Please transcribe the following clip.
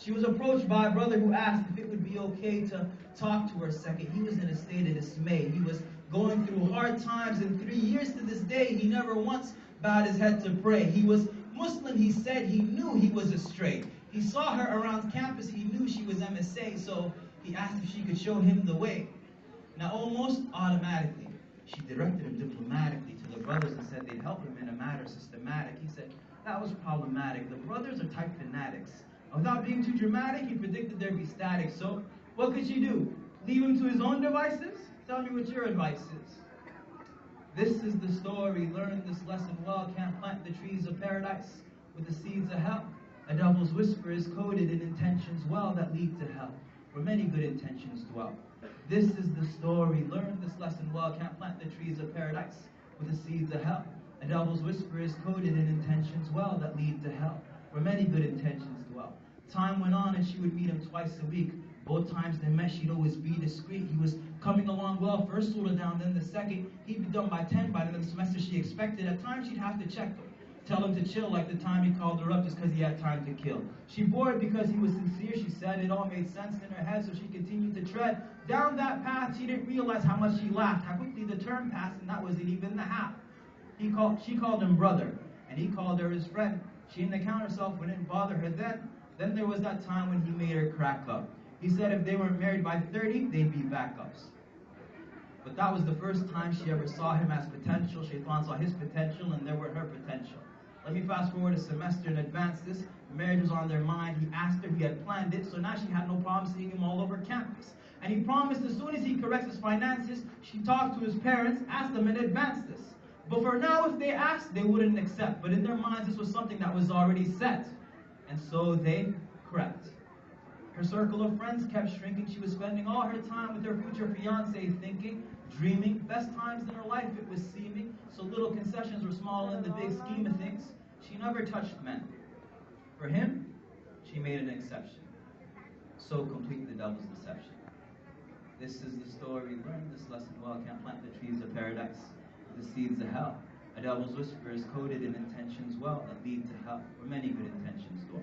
She was approached by a brother who asked if it would be okay to talk to her a second. He was in a state of dismay. He was going through hard times, and 3 years to this day, he never once bowed his head to pray. He was Muslim. He said he knew he was astray. He saw her around campus. He knew she was MSA, so he asked if she could show him the way. Now, almost automatically, she directed him diplomatically to the brothers and said they'd help him in a matter systematic. He said that was problematic. The brothers are type fanatics. Without being too dramatic, he predicted there'd be static. So, what could she do? Leave him to his own devices? Tell me what your advice is. This is the story. Learn this lesson well. Can't plant the trees of paradise with the seeds of hell. A devil's whisper is coded in intentions well that lead to hell, where many good intentions dwell. This is the story. Learn this lesson well. Can't plant the trees of paradise with the seeds of hell. A devil's whisper is coded in intentions well that lead to hell, where many good intentions dwell. Time went on and she would meet him twice a week. Both times they met, she'd always be discreet. He was coming along well, first slow down, then the second. He'd be done by 10 by the end of the semester she expected. At times she'd have to check him, tell him to chill, like the time he called her up just because he had time to kill. She bore it because he was sincere. She said it all made sense in her head, so she continued to tread down that path. She didn't realize how much she laughed, how quickly the term passed, and that wasn't even the half. She called him brother, and he called her his friend. She didn't account herself when it didn't bother her then. Then there was that time when he made her crack up. He said if they weren't married by 30, they'd be backups. But that was the first time she ever saw him as potential. Shaitan saw his potential, and there were her potential. Let me fast forward a semester and advance this. Marriage was on their mind. He asked her, he had planned it, so now she had no problem seeing him all over campus. And he promised as soon as he corrects his finances, she talked to his parents, asked them in advance this. But for now, if they asked, they wouldn't accept. But in their minds, this was something that was already set. And so they crept. Her circle of friends kept shrinking. She was spending all her time with her future fiance, thinking, dreaming. Best times in her life, it was seeming. So little concessions were small in the big scheme of things. She never touched men. For him, she made an exception. So complete the devil's deception. This is the story. Learn this lesson well. Can't plant the trees of paradise, the seeds of hell. A devil's whisper is coded in intentions well that lead to hell, where many good intentions go.